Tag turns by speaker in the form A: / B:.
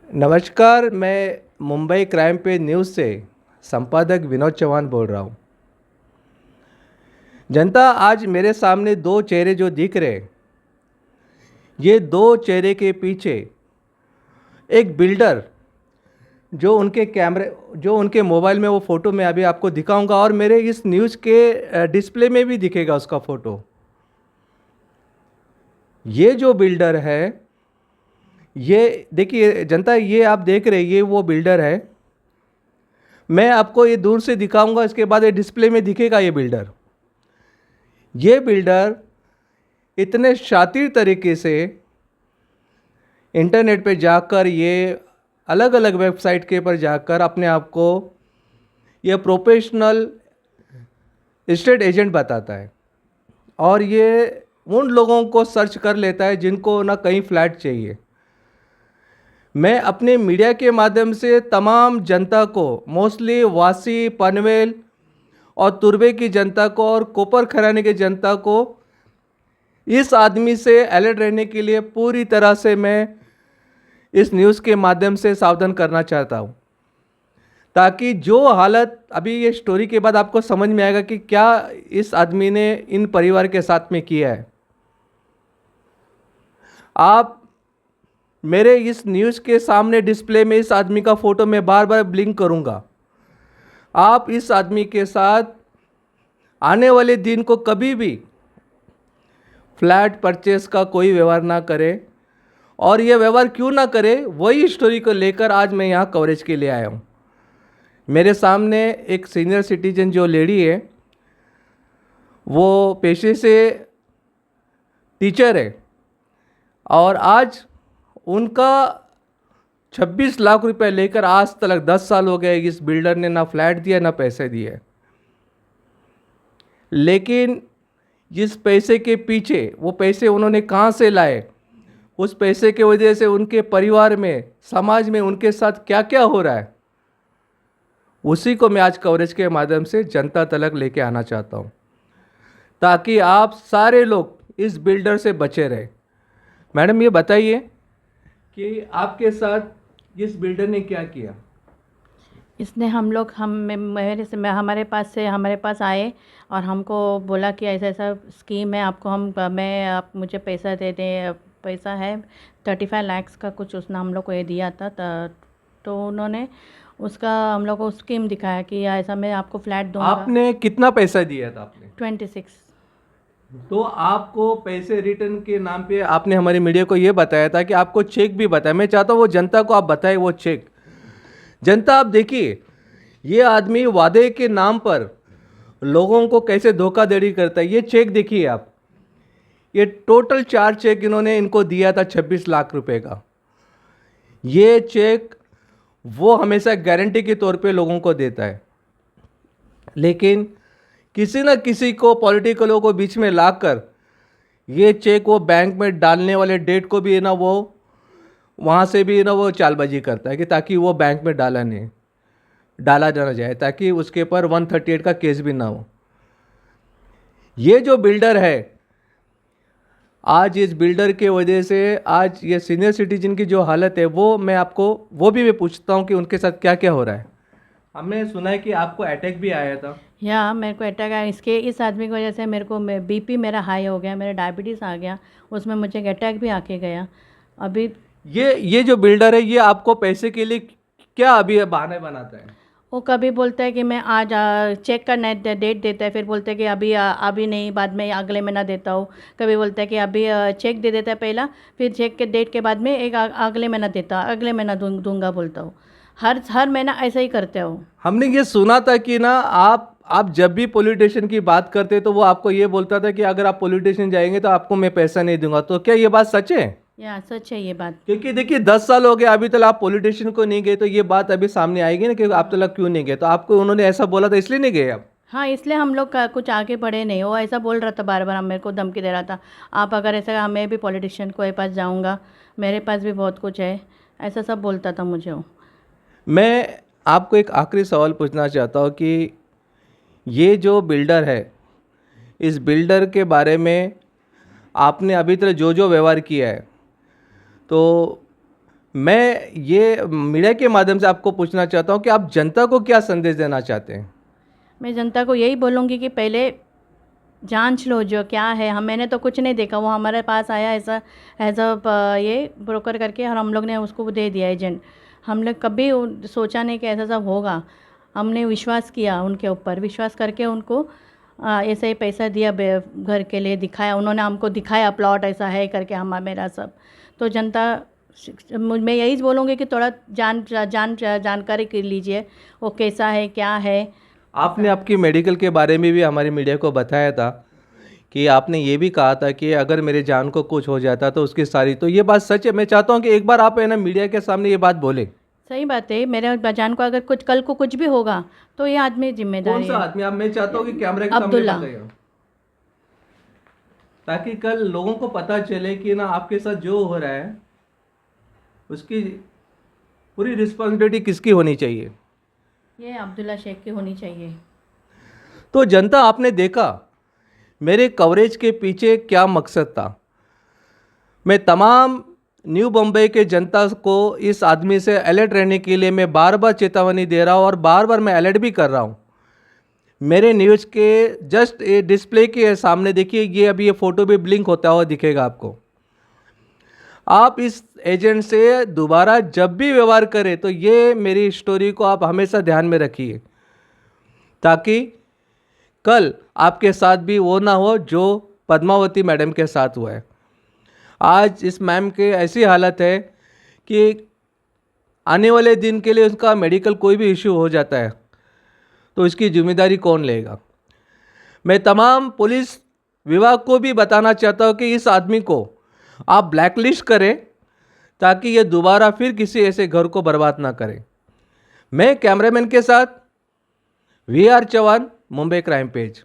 A: नमस्कार, मैं मुंबई क्राइम पे न्यूज़ से संपादक विनोद चौहान बोल रहा हूँ। जनता, आज मेरे सामने दो चेहरे जो दिख रहे, ये दो चेहरे के पीछे एक बिल्डर जो उनके मोबाइल में वो फ़ोटो मैं अभी आपको दिखाऊंगा और मेरे इस न्यूज़ के डिस्प्ले में भी दिखेगा उसका फ़ोटो। ये जो बिल्डर है, ये देखिए जनता, ये आप देख रहे, ये वो बिल्डर है। मैं आपको ये दूर से दिखाऊंगा, इसके बाद ये डिस्प्ले में दिखेगा ये बिल्डर। ये बिल्डर इतने शातिर तरीके से इंटरनेट पे जाकर, ये अलग अलग वेबसाइट के पर जाकर अपने आप को ये प्रोफेशनल एस्टेट एजेंट बताता है और ये उन लोगों को सर्च कर लेता है जिनको ना कहीं फ्लैट चाहिए। मैं अपने मीडिया के माध्यम से तमाम जनता को, मोस्टली वासी, पनवेल और तुर्बे की जनता को और कोपर खराने की जनता को इस आदमी से अलर्ट रहने के लिए पूरी तरह से मैं इस न्यूज़ के माध्यम से सावधान करना चाहता हूँ, ताकि जो हालत अभी ये स्टोरी के बाद आपको समझ में आएगा कि क्या इस आदमी ने इन परिवार के साथ में किया है। आप मेरे इस न्यूज़ के सामने डिस्प्ले में इस आदमी का फ़ोटो मैं बार बार ब्लिंक करूँगा। आप इस आदमी के साथ आने वाले दिन को कभी भी फ्लैट परचेस का कोई व्यवहार ना करें, और ये व्यवहार क्यों ना करे, वही स्टोरी को लेकर आज मैं यहाँ कवरेज के लिए आया हूँ। मेरे सामने एक सीनियर सिटीजन जो लेडी है, वो पेशे से टीचर है और आज उनका 26 लाख रुपए लेकर आज तक 10 साल हो गए, इस बिल्डर ने ना फ्लैट दिया ना पैसे दिए। लेकिन जिस पैसे के पीछे, वो पैसे उन्होंने कहाँ से लाए, उस पैसे के वजह से उनके परिवार में, समाज में उनके साथ क्या क्या हो रहा है, उसी को मैं आज कवरेज के माध्यम से जनता तक लेके आना चाहता हूँ, ताकि आप सारे लोग इस बिल्डर से बचे रहे। मैडम, ये बताइए कि आपके साथ इस बिल्डर ने क्या किया?
B: इसने हमारे पास आए और हमको बोला कि ऐसा ऐसा स्कीम है, आप मुझे पैसा दे दें। पैसा है 35 लाख का कुछ, उसने हम लोग को ये दिया था। तो उन्होंने उसका हम लोग को स्कीम दिखाया कि ऐसा मैं आपको फ्लैट दूंगा।
A: आपने कितना पैसा दिया था? आपने
B: 26।
A: तो आपको पैसे रिटर्न के नाम पे आपने हमारे मीडिया को ये बताया था कि आपको चेक भी बताया। मैं चाहता हूँ वो जनता को आप बताएं वो चेक। जनता, आप देखिए, ये आदमी वादे के नाम पर लोगों को कैसे धोखाधड़ी करता है। ये चेक देखिए आप, ये टोटल 4 चेक इन्होंने इनको दिया था 26 लाख रुपए का। ये चेक वो हमेशा गारंटी के तौर पे लोगों को देता है, लेकिन किसी न किसी को, पॉलिटिकलों को बीच में लाकर ये चेक वो बैंक में डालने वाले डेट को भी ना, वो वहाँ से भी ना वो चालबाजी करता है कि ताकि वो बैंक में डाला जाना जाए, ताकि उसके ऊपर 138 का केस भी ना हो। ये जो बिल्डर है, आज इस बिल्डर के वजह से आज ये सीनियर सिटीजन की जो हालत है, वो मैं पूछता हूँ कि उनके साथ क्या क्या हो रहा है। हमने सुना है कि आपको अटैक भी आया था।
B: या मेरे को अटैक आया, इस आदमी की वजह से मेरे को बीपी मेरा हाई हो गया, मेरा डायबिटीज़ आ गया, उसमें मुझे अटैक भी आके गया। अभी
A: ये जो बिल्डर है, ये आपको पैसे के लिए क्या अभी बहाने बनाता है?
B: वो कभी बोलता है कि मैं आज चेक का डेट देता है, फिर बोलता है कि अभी नहीं, बाद में अगले महीना देता हूँ। कभी बोलता है कि अभी चेक दे देता है पहला, फिर चेक के डेट के बाद में एक अगले महीना देता, अगले महीना दूंगा बोलता हूँ। हर महीना ऐसा ही करते हो।
A: हमने ये सुना था कि ना आप जब भी पुलिस स्टेशन की बात करते तो वो आपको ये बोलता था कि अगर आप पुलिस स्टेशन जाएंगे तो आपको मैं पैसा नहीं दूंगा। तो क्या ये बात सच है?
B: या सच है ये बात।
A: क्योंकि देखिए 10 साल हो गए, अभी तक आप पुलिस स्टेशन को नहीं गए, तो ये बात अभी सामने आएगी ना कि आप तक क्यों नहीं गए। तो आपको उन्होंने ऐसा बोला था इसलिए नहीं गए आप?
B: हाँ, इसलिए हम लोग कुछ आगे बढ़े नहीं। वो ऐसा बोल रहा था बार बार, मेरे को धमकी दे रहा था, आप अगर ऐसा, मैं भी पॉलिटिशियन के पास जाऊँगा, मेरे पास भी बहुत कुछ है, ऐसा सब बोलता था मुझे वो।
A: मैं आपको एक आखिरी सवाल पूछना चाहता हूँ कि ये जो बिल्डर है, इस बिल्डर के बारे में आपने अभी तक जो जो व्यवहार किया है, तो मैं ये मीडिया के माध्यम से आपको पूछना चाहता हूँ कि आप जनता को क्या संदेश देना चाहते हैं?
B: मैं जनता को यही बोलूँगी कि पहले जांच लो जो क्या है। हम मैंने तो कुछ नहीं देखा, वो हमारे पास आया ऐसा एज अ ये ब्रोकर करके, और हम लोग ने उसको दे दिया एजेंट। हमने कभी सोचा नहीं कि ऐसा सब होगा। हमने विश्वास किया उनके ऊपर, विश्वास करके उनको ऐसे ही पैसा दिया, घर के लिए दिखाया, उन्होंने हमको दिखाया प्लॉट ऐसा है करके, हम मेरा सब। तो जनता, मैं यही बोलूँगी कि थोड़ा जानकारी कर लीजिए वो कैसा है क्या है।
A: आपने आपकी मेडिकल के बारे में भी हमारी मीडिया को बताया था कि आपने ये भी कहा था कि अगर मेरे जान को कुछ हो जाता तो उसकी सारी, तो ये बात सच है? मैं चाहता हूँ कि एक बार आप है ना मीडिया के सामने ये बात बोलें।
B: सही बात है, मेरे जान को अगर कुछ कल को कुछ भी होगा तो ये आदमी
A: कौन
B: जिम्मेदारी
A: सा
B: है।
A: आदमी? आप, मैं चाहता हूँ कि कैमरे के सामने
B: अब्दुल्ला।
A: बताइए, ताकि कल लोगों को पता चले कि ना आपके साथ जो हो रहा है उसकी पूरी रिस्पॉन्सिबिलिटी किसकी होनी चाहिए।
B: ये अब्दुल्ला शेख की होनी चाहिए।
A: तो जनता, आपने देखा मेरे कवरेज के पीछे क्या मकसद था। मैं तमाम न्यू बम्बई के जनता को इस आदमी से अलर्ट रहने के लिए मैं बार बार चेतावनी दे रहा हूँ, और बार बार मैं अलर्ट भी कर रहा हूँ। मेरे न्यूज़ के जस्ट ये डिस्प्ले के सामने देखिए, ये अभी ये फ़ोटो भी ब्लिंक होता हुआ दिखेगा आपको। आप इस एजेंट से दोबारा जब भी व्यवहार करें तो ये मेरी स्टोरी को आप हमेशा ध्यान में रखिए, ताकि कल आपके साथ भी वो ना हो जो पद्मावती मैडम के साथ हुआ है। आज इस मैम के ऐसी हालत है कि आने वाले दिन के लिए उसका मेडिकल कोई भी इश्यू हो जाता है तो इसकी जिम्मेदारी कौन लेगा। मैं तमाम पुलिस विभाग को भी बताना चाहता हूँ कि इस आदमी को आप ब्लैकलिस्ट करें, ताकि ये दोबारा फिर किसी ऐसे घर को बर्बाद ना करें। मैं कैमरामैन के साथ VR Chauhan, Mumbai crime page.